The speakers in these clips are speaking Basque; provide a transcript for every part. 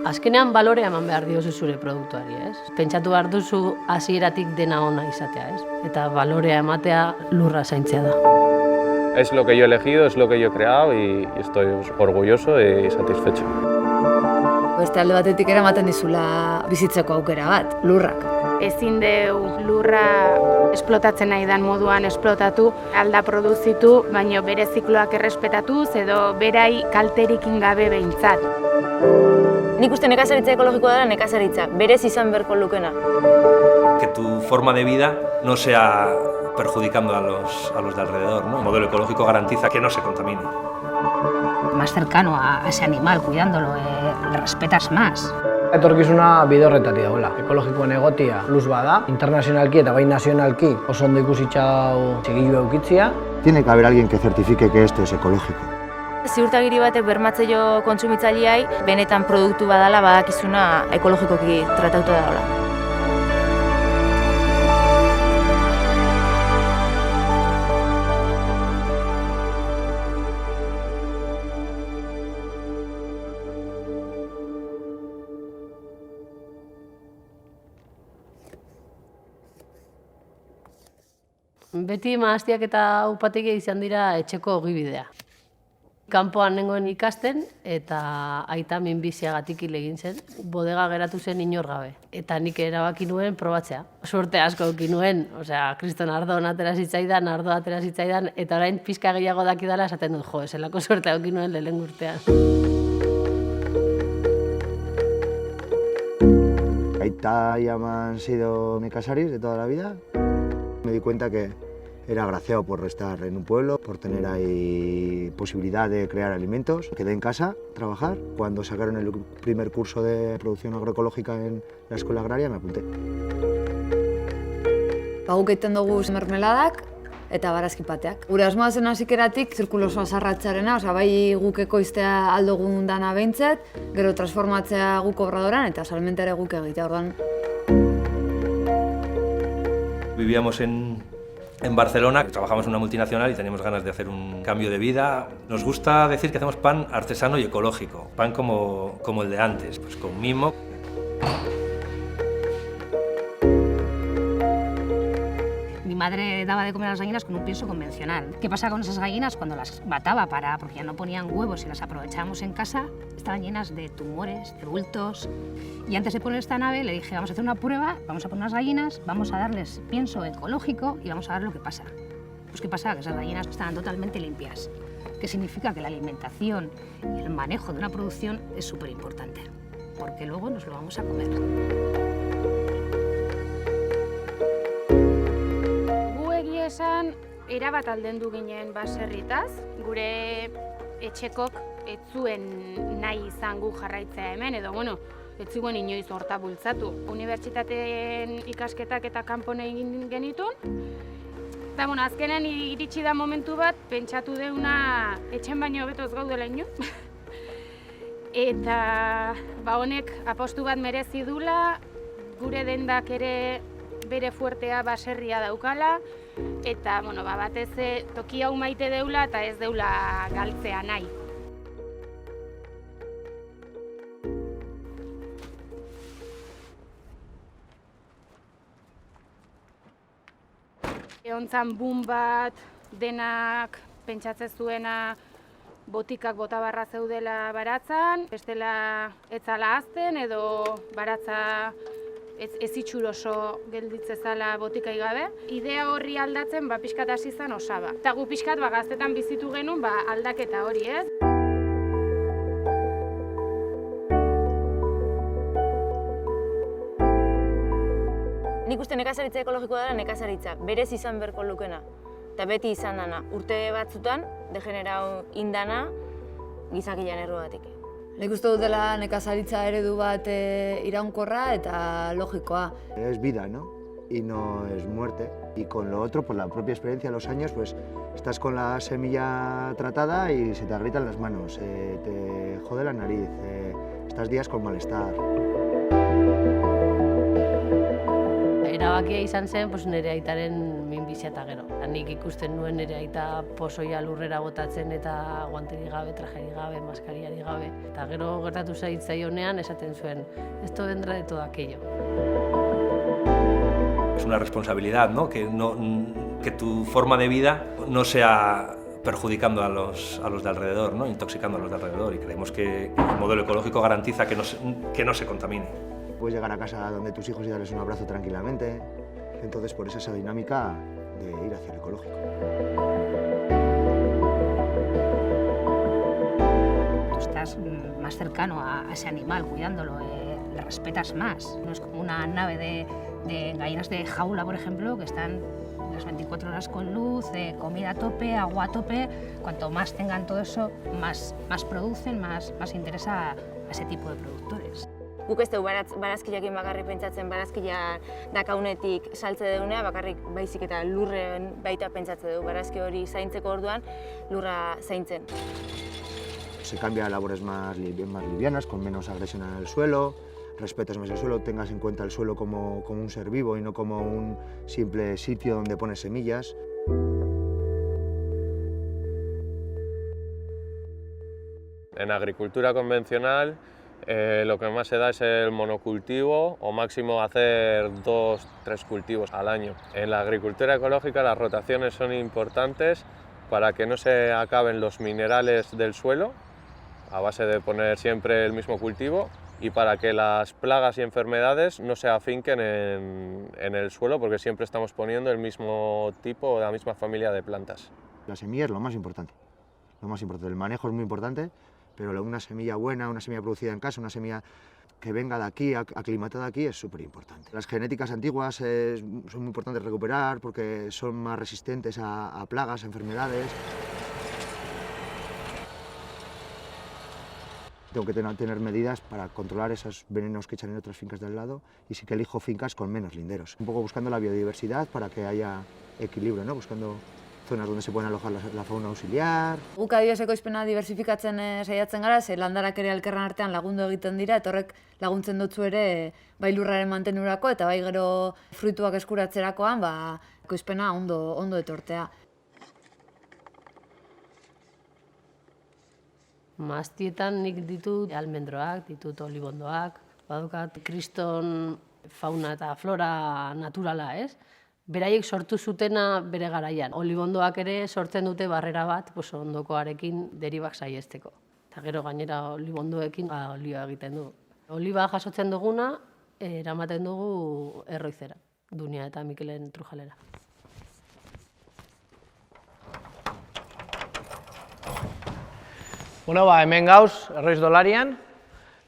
Azkenean balorea eman behar diozu zure produktuari, ez? Pentsatu behar duzu hasieratik dena ona izatea, ez? Eta balorea ematea lurra zaintzea da. Es lo que yo he elegido, es lo que yo he creado y estoy orgulloso y satisfecho. Beste alde batetik eramaten dizula bizitzeko aukera bat, lurrak. Ezin deu lurra esplotatzen nahi dan moduan esplotatu, alda produzitu, baino bere zikloak errespetatuz edo berai kalterikin gabe behintzat. Nik uste nekazaritza ekologikoa dela nekazaritza, berez izan beharko lukena. Que tu forma de vida no sea perjudicando a los de alrededor, ¿no? El modelo ecológico garantiza que no se contamine. Más cercano a ese animal, cuidándolo, le respetas más. Etorkizuna bide horretatik dagoela. Ekologikoen egotia plus bada, internazionalki eta bai nazionalki oso ondo ikusitza dau txigilua eukitzia. Tiene que haber alguien que certifique que esto es ecológico. Ziurtagiri batek bermatzaio kontsumitzaileai benetan produktu badala badakizuna ekologikoki tratatuta dagoela. Beti mahastiak eta upategia izan dira etxeko ogibidea. Kanpoan nengoen ikasten eta aita minbiziagatik hil egin zen. Bodega geratu zen inor gabe. Eta nik erabaki nuen probatzea. Suerte asko eduki nuen, kriston ardoa atera zitzaidan, eta orain pixka gehiago dakidala esaten dut, zelako suerte eduki nuen lehen urtean. Aita y ama han sido necasarios de toda la vida. Me di cuenta que era agraciado por estar en un pueblo, por tener ahí posibilidad de crear alimentos. Quedé en casa a trabajar. Cuando sacaron el primer curso de producción agroecológica en la escuela agraria me apunté. Guk egiten dugu mermeladak eta barazkipateak. Gure asmoa zen hasikeratik zirkulo osoa zarratzearena, bai guk ekoiztea aldogun dana behintzat, gero transformatzea guk obradoran eta salmentare guk egitea orduan. Vivíamos en Barcelona, trabajamos en una multinacional y teníamos ganas de hacer un cambio de vida. Nos gusta decir que hacemos pan artesano y ecológico, pan como el de antes, pues con mimo. Mi madre daba de comer a las gallinas con un pienso convencional. ¿Qué pasa con esas gallinas cuando las mataba porque ya no ponían huevos y las aprovechábamos en casa? Estaban llenas de tumores, de bultos. Y antes de poner esta nave le dije, vamos a hacer una prueba, vamos a poner unas gallinas, vamos a darles pienso ecológico y vamos a ver lo que pasa. Pues ¿qué pasa? Que esas gallinas estaban totalmente limpias. Que significa que la alimentación y el manejo de una producción es súper importante, porque luego nos lo vamos a comer. Esan, erabat aldendu ginen baserritaz, gure etxekok ez zuen nahi izan gu jarraitzea hemen, edo ez zuen inoiz horta bultzatu. Unibertsitateen ikasketak eta kanpon egin genitun, eta azkenen iritsi da momentu bat, pentsatu deuna etxen baino betoz gaudela ino. Eta honek apostu bat merezi dula, gure dendak ere bere fuertea baserria daukala, eta batez toki hau maite deula eta ez deula galtzea nahi. Egontzan boom bat, denak pentsatzen zuena botikak botabarra zeudela baratzan, bestela etzala azten edo baratza ez itxuroso gelditzezala botikai gabe. Idea horri aldatzen pixkat hasi zen osaba. Eta gu pixkat gaztetan bizitu genuen aldaketa hori, ez? Nik uste nekazaritza ekologikoa dela nekazaritza, berez izan beharko lukena. Eta beti izan dana, urte batzutan degenerau indana gizakilean errogatik. Nik uste dut dela nekazaritza eredu bat iraunkorra eta logikoa. Es vida, ¿no? Y no es muerte. Y con lo otro, por la propia experiencia de los años, pues estás con la semilla tratada y se te agrietan las manos, te jode la nariz, estás días con malestar. Erabakia izan zen nire aitaren minbizia eta gero. Nik ikusten nuen ere aita pozoia lurrera botatzen eta guanterik gabe, trajerik gabe, maskariari gabe. Eta gero gertatu zaitzaionean esaten zuen, esto vendrá de todo aquello. Es una responsabilidad, ¿no? Que tu forma de vida no sea perjudicando a los de alrededor, ¿no? Intoxicando a los de alrededor, y creemos que el modelo ecológico garantiza que no se contamine. Puedes llegar a casa donde tus hijos y darles un abrazo tranquilamente, entonces por esa dinámica de ir hacia el ecológico. Tú estás más cercano a ese animal, cuidándolo, le respetas más. No es como una nave de gallinas de jaula, por ejemplo, que están las 24 horas con luz, comida a tope, agua a tope. Cuanto más tengan todo eso, más producen, más interesa a ese tipo de productores. Guk ez dugu barazkiakin bakarrik pentsatzen, barazkia dakaunetik saltze dugunea, bakarrik baizik eta lurren baita pentsatzen dugu, barazki hori zaintzeko orduan lurra zaintzen. Se cambia a labores más livianas, con menos agresión en el suelo, respetas más el suelo, tengas en cuenta el suelo como un ser vivo y no como un simple sitio donde pones semillas. En agricultura convencional lo que más se da es el monocultivo o máximo hacer 2-3 cultivos al año. En la agricultura ecológica las rotaciones son importantes para que no se acaben los minerales del suelo a base de poner siempre el mismo cultivo y para que las plagas y enfermedades no se afinquen en el suelo porque siempre estamos poniendo el mismo tipo o la misma familia de plantas. La semilla es lo más importante. El manejo es muy importante, pero una semilla buena, una semilla producida en casa, una semilla que venga de aquí, aclimatada aquí, es súper importante. Las genéticas antiguas son muy importantes recuperar porque son más resistentes a plagas, a enfermedades. Tengo que tener medidas para controlar esos venenos que echan en otras fincas del lado y sí que elijo fincas con menos linderos. Un poco buscando la biodiversidad para que haya equilibrio, ¿no? Buscando zonas donde se pueden alojar la fauna auxiliar. Guk adibidez ekoizpena diversifikatzen saiatzen gara, ze landarak ere elkarren artean lagundu egiten dira, eta horrek laguntzen dutzu ere bai lurraren mantenurako eta bai gero fruituak eskuratzerakoan ekoizpena ondo etortea. Maaztietan nik ditut almendroak, ditut olibondoak, badukat kriston fauna eta flora naturala, ez? Beraiek sortu zutena bere garaian. Olibondoak ere sortzen dute barrera bat ondokoarekin deribak saihesteko. Eta gero gainera olibondoekin olioa egiten du. Oliba jasotzen duguna eramaten dugu Erroizera, Dunia eta Mikelen Trujalera. Bueno, hemen gauz, Erroiz Dolarian,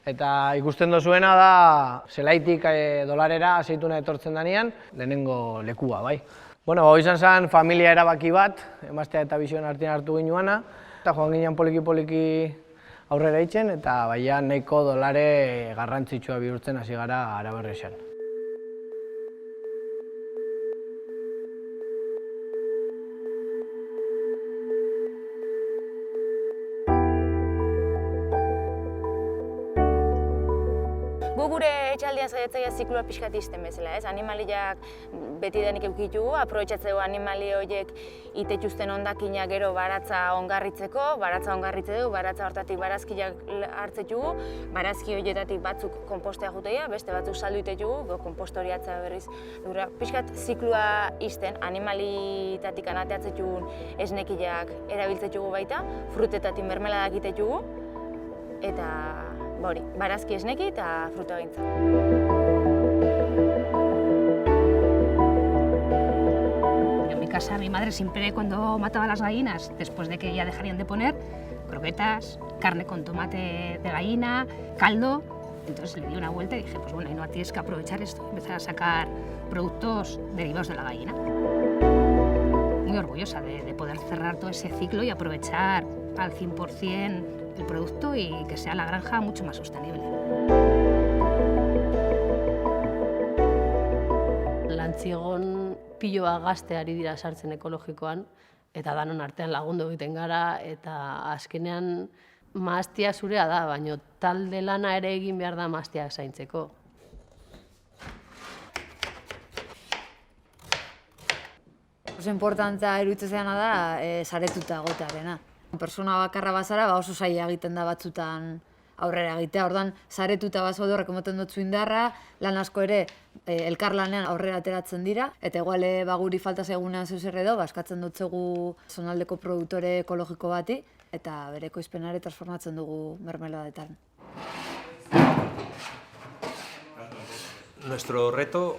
eta ikusten dozuena da zelaitik dolarera azeituna etortzen danean, lehenengo lekua, bai. Bueno, izan zen familia erabaki bat, emaztea eta bizioen artean hartu ginuana, eta joan ginen poliki-poliki aurrera itzen, eta baina nahiko dolare garrantzitsua bihurtzen hasi gara Araberrexan. Gure etxaldian saiatzaia zikloa pixkat izten bezala, ez? Animaliak beti denik eukitugu, aprobetxatzeko animali horiek itetuzten hondakinak gero baratza ongarritzeko, baratza hortatik barazkiak hartzetugu, barazki horietatik batzuk konpostea juteia, beste batzuk saldu itetugu, konposto hori atza berriz. Pixkat zikloa izten, animalitatik anateatzetugun esnekiak erabiltzetugu baita, frutetatik mermeladak itetugu, eta barazki esneki eta fruta gintza. En mi casa, mi madre siempre cuando mataba las gallinas, después de que ya dejarían de poner, croquetas, carne con tomate de gallina, caldo. Entonces le di una vuelta y dije, pues bueno, no tienes que aprovechar esto, empezar a sacar productos derivados de la gallina. Muy orgullosa de poder cerrar todo ese ciclo y aprovechar al 100% el producto y que sea la granja mucho más sostenible. Lantziegon piloa gazte ari dira sartzen ekologikoan, eta danon artean lagundu egiten gara, eta azkenean maaztia zurea da, baina talde lana ere egin behar da maaztiak zaintzeko. Oso importantea iruditzen zaiana da saretuta egotearena. Persona bakarra bazara oso zaila egiten da batzutan aurrera egitea. Orduan, saretuta bazaude horrek ematen dutzu indarra, lan asko ere elkarlanean aurrera ateratzen dira, eta igual guri falta zaigunean zeu zer edo, eskatzen dutzugu zonaldeko produktore ekologiko bati, eta bere ekoizpenare transformatzen dugu mermeladetan. Nuestro reto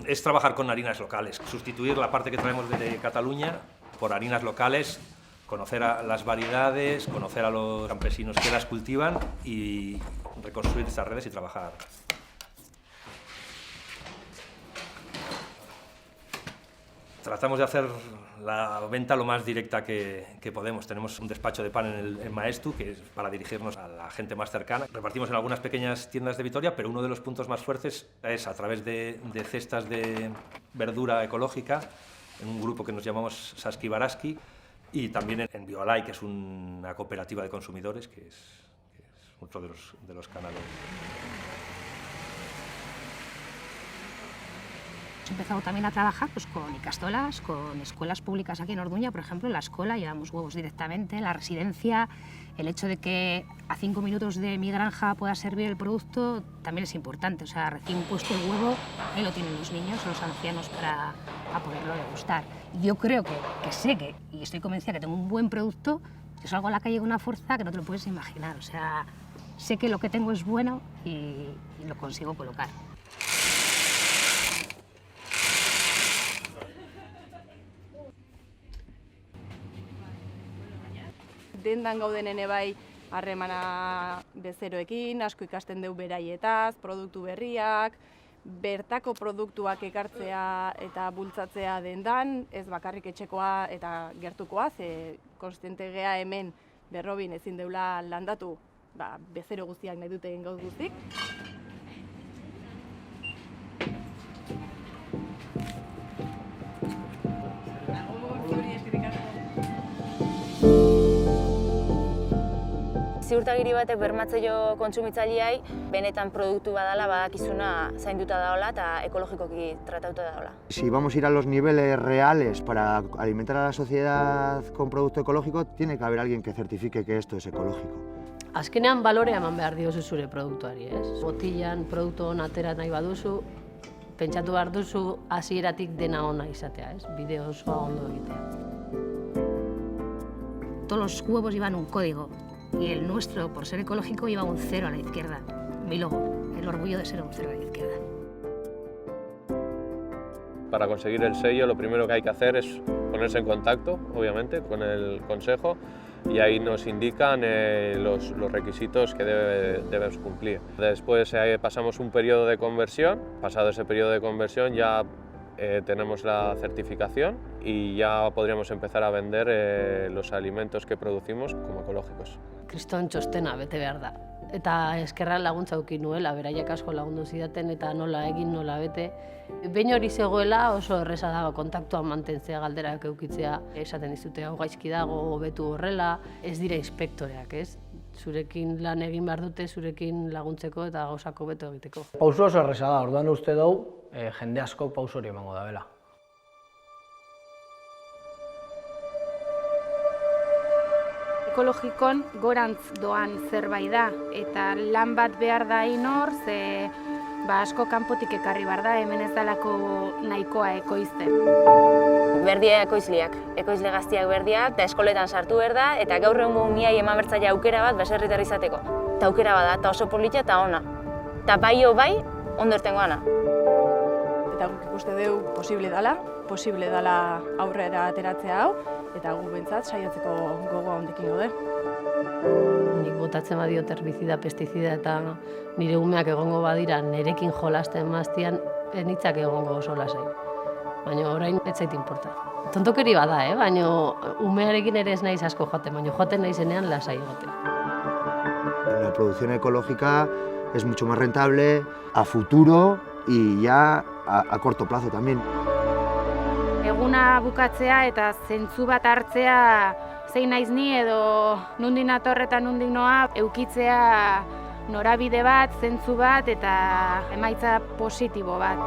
es trabajar con harinas locales, sustituir la parte que traemos de Cataluña por harinas locales, conocer a las variedades, conocer a los campesinos que las cultivan y reconstruir estas redes y trabajar. Tratamos de hacer la venta lo más directa que podemos. Tenemos un despacho de pan en Maestu, que es para dirigirnos a la gente más cercana. Repartimos en algunas pequeñas tiendas de Vitoria, pero uno de los puntos más fuertes es a través de cestas de verdura ecológica, en un grupo que nos llamamos Saski Baraski, y también en Bioalai, que es una cooperativa de consumidores, que es otro de los canales. Hemos empezado también a trabajar pues, con ikastolas, con escuelas públicas aquí en Orduña, por ejemplo, en la escuela llevamos huevos directamente, en la residencia, el hecho de que a 5 minutos de mi granja pueda servir el producto también es importante, o sea, recién puesto el huevo, ahí lo tienen los niños o los ancianos para poderlo degustar. Yo creo que sé que, y estoy convencida que tengo un buen producto, yo salgo a la calle con una fuerza que no te lo puedes imaginar, o sea, sé que lo que tengo es bueno y lo consigo colocar. Dendan gauden ene bai harremana bezeroekin, asko ikasten dugu beraietaz, produktu berriak, bertako produktuak ekartzea eta bultzatzea dendan, ez bakarrik etxekoa eta gertukoa, ze konstiente gea hemen berrobin ezin deula landatu, bezero guztiak nahi dute gauz guztik. Ziurtagiri batek bermatzaio kontsumitzaileai benetan produktu badala badakizuna zainduta daola eta ekologikoki tratatuta daola. Si vamos a ir a los niveles reales para alimentar a la sociedad con producto ecológico, tiene que haber alguien que certifique que esto es ecológico. Azkenean balorea eman behar diozu zure produktuari, ez? Botillan produktu hon atera nahi baduzu, pentsatu behar duzu hasieratik dena ona izatea, ez? Bide osoa ondo egitea. Todos los huevos llevan un código. Y el nuestro, por ser ecológico, lleva un 0 a la izquierda. Mi logo, el orgullo de ser un 0 a la izquierda. Para conseguir el sello, lo primero que hay que hacer es ponerse en contacto, obviamente, con el consejo y ahí nos indican los requisitos que debemos cumplir. Después pasamos un periodo de conversión. Pasado ese periodo de conversión ya tenemos la certificación y ya podríamos empezar a vender los alimentos que producimos como ecológicos. Kriston txostena bete behar da. Eta eskerra laguntza eduki nuela, beraiek asko lagundu zidaten eta nola egin, nola bete. Behin hori zegoela oso erreza da kontaktuan mantentzea, galderak edukitzea, esaten dizute hau gaizki dago, hobetu horrela, ez dira inspektoreak, ez? Zurekin lan egin behar dute, zurekin laguntzeko eta gauzako beto egiteko. Pauso oso erreza da, orduan uste dugu jende asko pauso hori emango da bela. Ekologikon gorantz doan zerbait da, eta lan bat behar da inor, ze asko kanpotik ekarri behar da, hemen ez dalako nahikoa ekoizten. Berdia ekoizleak, ekoizle gaztiak berdiak, eta eskoletan sartu behar da, eta gaur egun niai eman bertzaile aukera bat baserritar izateko. Eta aukera bat da, eta oso polita eta ona. Eta bai, ondo ertengo ana. Eta guk ikuste dugu posible dela aurrera ateratzea hau, eta gu bentsat saiatzeko gogoa hondekin gaude. Nik botatzen badiot herbizida, pestizida eta nire umeak egongo badira nerekin jolasten maztian, nitzak egongo oso lasai. Baina orain ez zait inporta. Tontokeri bada, baina umearekin ere ez naiz asko joaten, baina joaten naizenean lasai egoten. La producción ecológica es mucho más rentable a futuro y ya a corto plazo también. Eguna bukatzea eta zentzu bat hartzea zein naiz ni edo nondik nator eta nondik noa eukitzea norabide bat, zentzu bat eta emaitza positibo bat.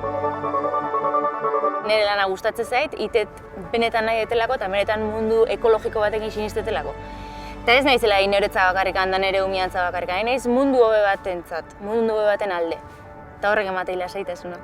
Nire lana gustatzen zait, itet benetan nahi detelako eta benetan mundu ekologiko batekin sinistetelako. Eta ez naizela inoretza bakarrikan, da nire umiantza bakarrikan, naiz mundu hobe batentzat, mundu hobe baten alde. Eta horrek emateila saitasuna.